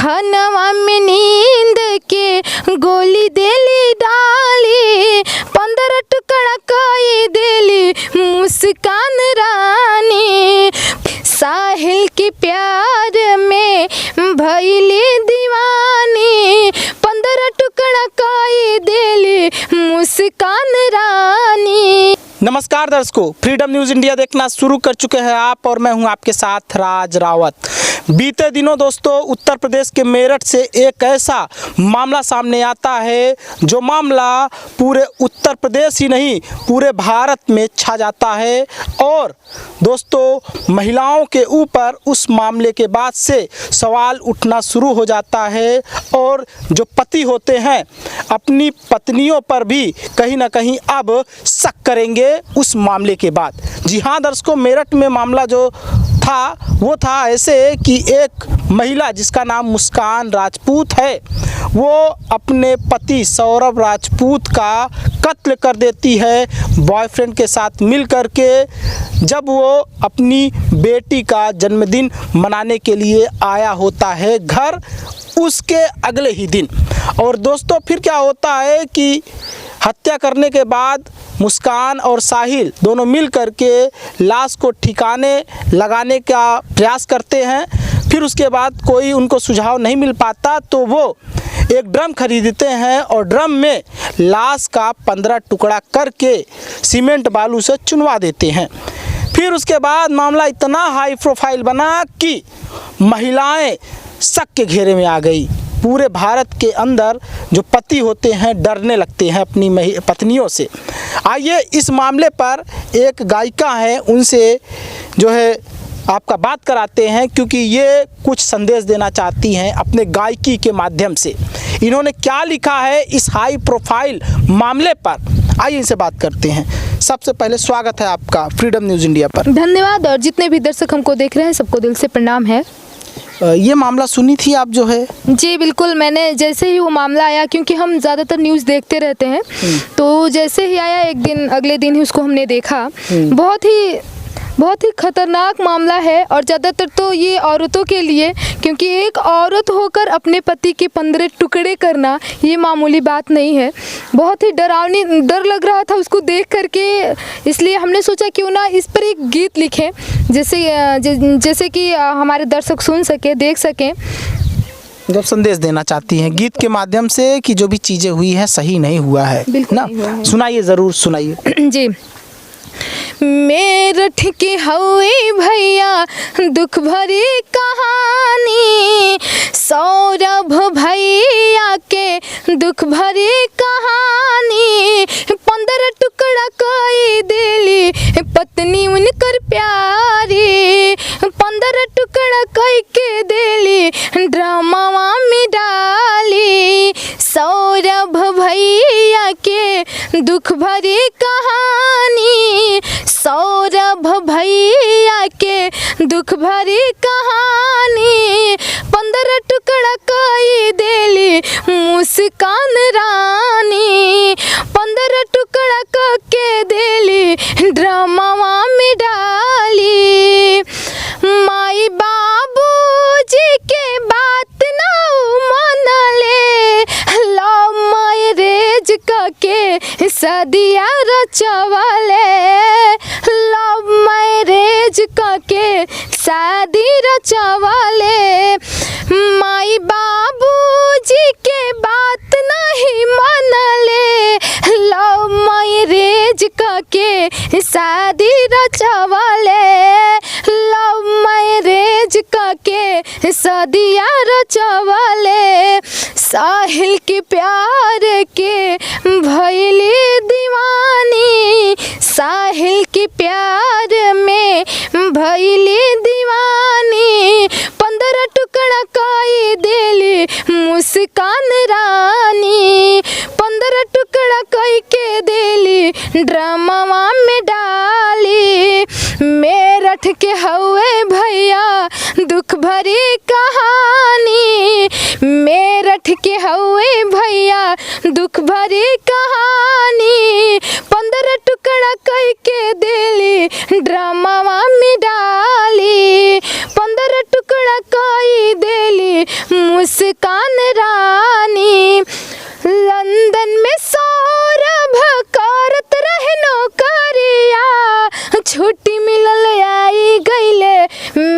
खनवा में नींद के गोली देली डाली, 15 टुकड़ा कई देली मुस्कान रानी। साहिल के प्यार में भइली दीवानी, 15 टुकड़ा कई देली मुस्कान रानी। नमस्कार दर्शकों, फ्रीडम न्यूज़ इंडिया देखना शुरू कर चुके हैं आप और मैं हूं आपके साथ राज रावत। बीते दिनों दोस्तों उत्तर प्रदेश के मेरठ से एक ऐसा मामला सामने आता है जो मामला पूरे उत्तर प्रदेश ही नहीं पूरे भारत में छा जाता है। और दोस्तों महिलाओं के ऊपर उस मामले के बाद से सवाल उठना शुरू हो जाता है और जो पति होते हैं अपनी पत्नियों पर भी कहीं ना कहीं अब शक करेंगे उस मामले के बाद। जी हाँ दर्शकों, मेरठ में मामला जो था वो था ऐसे कि एक महिला जिसका नाम मुस्कान राजपूत है वो अपने पति सौरभ राजपूत का कत्ल कर देती है बॉयफ्रेंड के साथ मिल कर के, जब वो अपनी बेटी का जन्मदिन मनाने के लिए आया होता है घर उसके अगले ही दिन। और दोस्तों फिर क्या होता है कि हत्या करने के बाद मुस्कान और साहिल दोनों मिल करके लाश को ठिकाने लगाने का प्रयास करते हैं। फिर उसके बाद कोई उनको सुझाव नहीं मिल पाता तो वो एक ड्रम खरीदते हैं और ड्रम में लाश का 15 टुकड़ा करके सीमेंट बालू से चुनवा देते हैं। फिर उसके बाद मामला इतना हाई प्रोफाइल बना कि महिलाएं शक के घेरे में आ गई। पूरे भारत के अंदर जो पति होते हैं डरने लगते हैं अपनी पत्नियों से। आइए इस मामले पर एक गायिका है उनसे जो है आपका बात कराते हैं, क्योंकि ये कुछ संदेश देना चाहती हैं अपने गायकी के माध्यम से। इन्होंने क्या लिखा है इस हाई प्रोफाइल मामले पर, आइए इनसे बात करते हैं। सबसे पहले स्वागत है आपका फ्रीडम न्यूज़ इंडिया पर। धन्यवाद। और जितने भी दर्शक हमको देख रहे हैं सबको दिल से प्रणाम है। ये मामला सुनी थी आप जो है? जी बिल्कुल, मैंने जैसे ही वो मामला आया, क्योंकि हम ज़्यादातर न्यूज़ देखते रहते हैं, तो जैसे ही आया एक दिन अगले दिन ही उसको हमने देखा। बहुत ही खतरनाक मामला है और ज़्यादातर तो ये औरतों के लिए, क्योंकि एक औरत होकर अपने पति के 15 टुकड़े करना ये मामूली बात नहीं है। बहुत ही डर लग रहा था उसको देख करके, इसलिए हमने सोचा क्यों ना इस पर एक गीत लिखें जैसे कि हमारे दर्शक सुन सके, देख सकें। जब संदेश देना चाहती हैं गीत के माध्यम से कि जो भी चीज़ें हुई हैं सही नहीं हुआ है ना, सुनाइए, ज़रूर सुनाइए। जी, मेरठ के हवे भैया दुख भरी कहानी, सौरभ भैया के दुख भरी कहानी, 15 टुकड़ा कई देली पत्नी उनकर प्यारी, 15 टुकड़ा कई के देली ड्रामावा में डाली। सौरभ भैया के दुख भरी कहानी, सौरभ भैया के दुख भरी कहानी, 15 टुकड़ा कई देली मुस्कान रानी, 15 टुकड़ा के देली ड्रामावा में डाली। माई बाबू जी के बात ना मनले, लव मैरेज के सदिया रचवाले, लव मैरेज के शादी रचवाले। माई बाबू जी के बात नहीं मनले, लव मैरेज के शादी रचवाले, लव मैरेज के सदिया रचवाले। साहिल के प्यार के भइली दीवानी, साहिल के प्यार में भइली दीवानी, 15 टुकड़ा कई देली मुस्कान रानी, 15 टुकड़ा कई के देली ड्रामावा में डाली। मेरठ के हवे भैया दुख भरी कहानी, मेरठ के हवे भैया दुख भरी कहानी, 15 टुकड़ा कई के देली ड्रामावा में डाली, 15 टुकड़ा कई देली मुस्कान रानी। लंदन में सौरभ करत रहे नौकरिया, छुट्टी मिलल आई गईले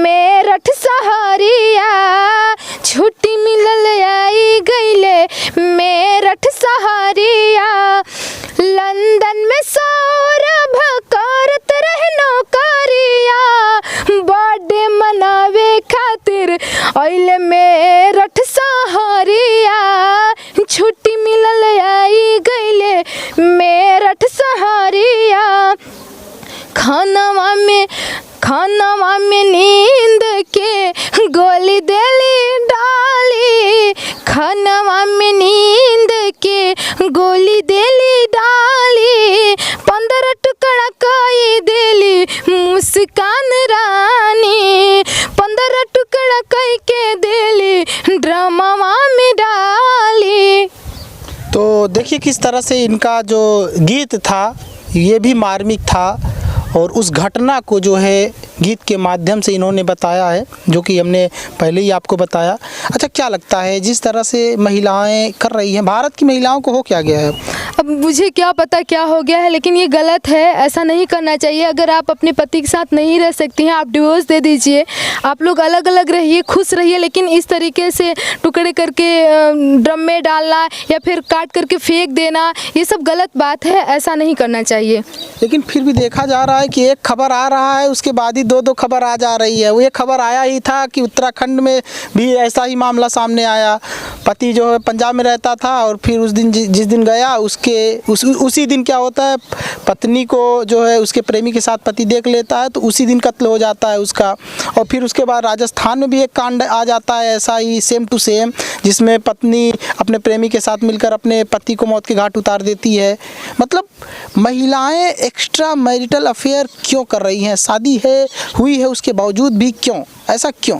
मेरठ सहरिया, छुट्टी मिलल आई गईले मेरठ सहरिया। लंदन में सौरभ करत रहे नौकरिया, बर्थडे मनावे खातिर अइले मेरठ सहरिया, छुट्टी मिलल आई गईले मेरठ सहरिया। खानवा में नींद के गोली देली डाली, खानवा में नींद के गोली देली डाली, 15 टुकड़ा कई देली मुस्कान रानी, 15 टुकड़ा कई के देली ड्रामा में डाली। तो देखिए किस तरह से इनका जो गीत था ये भी मार्मिक था और उस घटना को जो है गीत के माध्यम से इन्होंने बताया है, जो कि हमने पहले ही आपको बताया। अच्छा, क्या लगता है जिस तरह से महिलाएं कर रही हैं, भारत की महिलाओं को हो क्या गया है? अब मुझे क्या पता क्या हो गया है, लेकिन ये गलत है, ऐसा नहीं करना चाहिए। अगर आप अपने पति के साथ नहीं रह सकती हैं, आप डिवोर्स दे दीजिए, आप लोग अलग अलग रहिए, खुश रहिए। लेकिन इस तरीके से टुकड़े करके ड्रम में डालना या फिर काट करके फेंक देना, ये सब गलत बात है, ऐसा नहीं करना चाहिए। लेकिन फिर भी देखा जा रहा है कि एक खबर आ रहा है, उसके बाद ही दो खबर आ जा रही है। वो एक खबर आया ही था कि उत्तराखंड में भी ऐसा ही मामला सामने आया। पति जो है पंजाब में रहता था और फिर उस दिन जिस दिन गया उसी दिन क्या होता है, पत्नी को जो है उसके प्रेमी के साथ पति देख लेता है, तो उसी दिन कत्ल हो जाता है उसका। और फिर उसके बाद राजस्थान में भी एक कांड आ जाता है ऐसा ही सेम टू सेम, जिसमें पत्नी अपने प्रेमी के साथ मिलकर अपने पति को मौत के घाट उतार देती है। मतलब महिलाएं एक्स्ट्रा मैरिटल अफेयर क्यों कर रही हैं? शादी हुई है उसके बावजूद भी क्यों, ऐसा क्यों?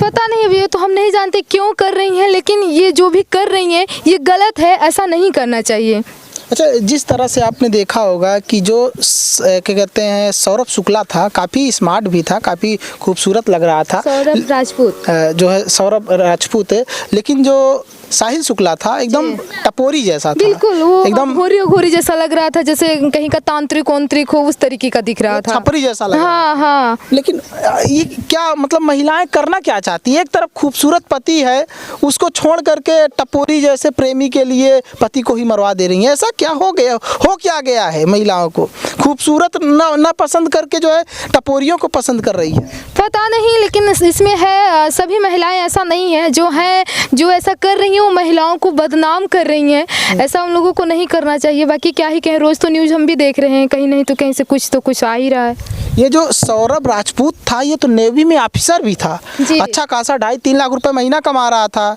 पता नहीं, अब ये तो हम नहीं जानते क्यों कर रही हैं, लेकिन ये जो भी कर रही हैं ये गलत है, ऐसा नहीं करना चाहिए। अच्छा, जिस तरह से आपने देखा होगा कि जो क्या कहते हैं सौरभ शुक्ला था, काफ़ी स्मार्ट भी था, काफ़ी खूबसूरत लग रहा था, सौरभ राजपूत जो है सौरभ राजपूत है। लेकिन जो साहिल शुक्ला था एकदम टपोरी जैसा था, बिल्कुल वो एकदम घोरी जैसा लग रहा था, जैसे कहीं का तांत्रिक हो उस तरीके का दिख रहा था, छपरी जैसा लग रहा था। हाँ। लेकिन ये क्या मतलब महिलाएं करना क्या चाहती है? एक तरफ खूबसूरत पति है, उसको छोड़ करके टपोरी जैसे प्रेमी के लिए पति को ही मरवा दे रही है। ऐसा क्या हो क्या गया है महिलाओं को? खूबसूरत न पसंद करके जो है टपोरियों को पसंद कर रही है। पता नहीं, लेकिन इसमें है सभी महिलाएं ऐसा नहीं है, जो ऐसा कर रही हैं वो महिलाओं को बदनाम कर रही हैं। ऐसा उन लोगों को नहीं करना चाहिए। बाकी क्या ही कहें, रोज़ तो न्यूज़ हम भी देख रहे हैं, कहीं नहीं तो कहीं से कुछ आ ही रहा है। ये जो सौरभ राजपूत था ये तो नेवी में ऑफिसर भी था, अच्छा खासा 2.5-3 लाख रुपए महीना कमा रहा था,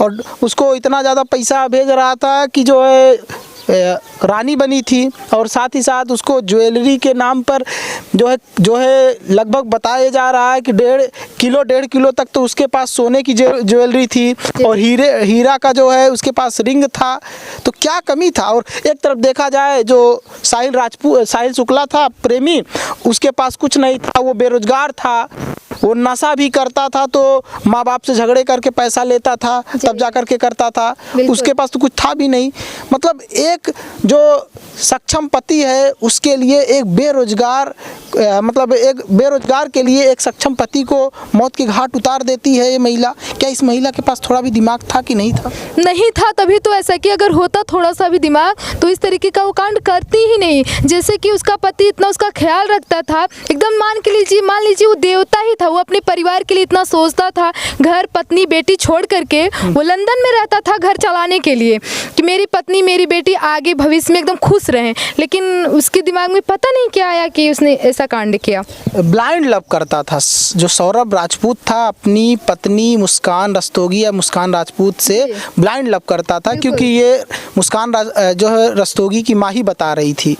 और उसको इतना ज़्यादा पैसा भेज रहा था कि जो है रानी बनी थी। और साथ ही साथ उसको ज्वेलरी के नाम पर जो है लगभग बताया जा रहा है कि 1.5 किलो तक तो उसके पास सोने की ज्वेलरी थी, और हीरा का जो है उसके पास रिंग था। तो क्या कमी था? और एक तरफ देखा जाए जो साहिल शुक्ला था प्रेमी, उसके पास कुछ नहीं था, वो बेरोजगार था, वो नशा भी करता था, तो माँ बाप से झगड़े करके पैसा लेता था, तब जा करके करता था, उसके पास तो कुछ था भी नहीं। मतलब एक जो सक्षम पति है उसके लिए एक बेरोजगार के लिए एक सक्षम पति को मौत के घाट उतार देती है ये महिला। क्या इस महिला के पास थोड़ा भी दिमाग था कि नहीं था? नहीं था, तभी तो ऐसा कि अगर होता थोड़ा सा भी दिमाग तो इस तरीके का वो कांड करती ही नहीं। जैसे कि उसका पति इतना उसका ख्याल रखता था, एकदम मान लीजिए वो देवता ही था, वो अपने परिवार के लिए इतना सोचता था, घर पत्नी बेटी छोड़ करके वो लंदन में रहता था घर चलाने के लिए, कि मेरी पत्नी मेरी बेटी आगे भविष्य में एकदम खुश रहें। लेकिन उसके दिमाग में पता नहीं क्या आया कि उसने ऐसा कांड किया। ब्लाइंड लव करता था जो सौरभ राजपूत था, अपनी पत्नी मुस्कान रस्तोगी या मुस्कान राजपूत से ब्लाइंड लव करता था, क्योंकि ये मुस्कान जो है रस्तोगी की माँ ही बता रही थी।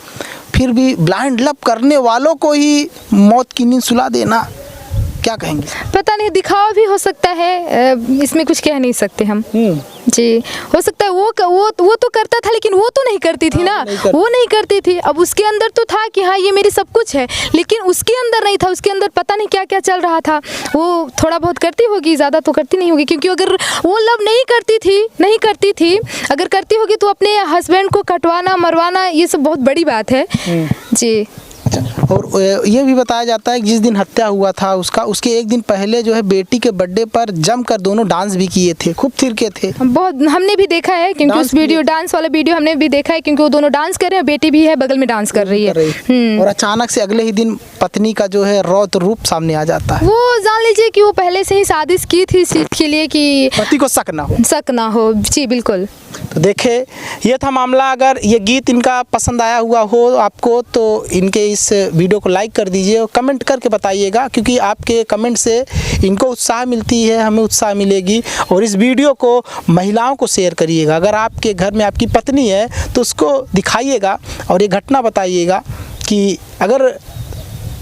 फिर भी ब्लाइंड लव करने वालों को ही मौत की नींद सुला देना, क्या कहेंगे? पता नहीं, दिखावा भी हो सकता है, इसमें कुछ कह नहीं सकते हम जी। हो सकता है वो वो तो करता था, लेकिन वो तो नहीं करती थी ना, वो नहीं करती थी। अब उसके अंदर तो था कि हाँ ये मेरी सब कुछ है, लेकिन उसके अंदर नहीं था, उसके अंदर पता नहीं क्या क्या चल रहा था। वो थोड़ा बहुत करती होगी, ज़्यादा तो करती नहीं होगी, क्योंकि अगर वो लव नहीं करती थी, अगर करती होगी तो अपने हस्बैंड को कटवाना मरवाना ये सब बहुत बड़ी बात है जी। अच्छा, और ये भी बताया जाता है कि जिस दिन हत्या हुआ था उसके एक दिन पहले जो है बेटी के बर्थडे पर जमकर दोनों डांस भी किए थे, खूब थिरके थे। बहुत हमने भी देखा है, क्योंकि उस वीडियो डांस वाला वीडियो हमने भी देखा है, क्योंकि वो दोनों डांस कर रहे हैं, बेटी भी है बगल में डांस कर रही है। और अचानक से अगले ही दिन पत्नी का जो है रौद्र रूप सामने आ जाता है। वो जान लीजिए कि वो पहले से ही साजिश की थी इस चीज़ के लिए कि पति को शक ना हो। जी बिल्कुल। तो देखे ये था मामला। अगर ये गीत इनका पसंद आया हुआ हो आपको तो इनके इस वीडियो को लाइक कर दीजिए और कमेंट करके बताइएगा, क्योंकि आपके कमेंट से इनको उत्साह मिलती है, हमें उत्साह मिलेगी। और इस वीडियो को महिलाओं को शेयर करिएगा। अगर आपके घर में आपकी पत्नी है तो उसको दिखाइएगा और ये घटना बताइएगा कि अगर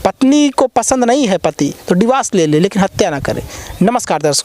पत्नी को पसंद नहीं है पति तो डिवोर्स ले ले, लेकिन हत्या ना करे। नमस्कार दर्शकों।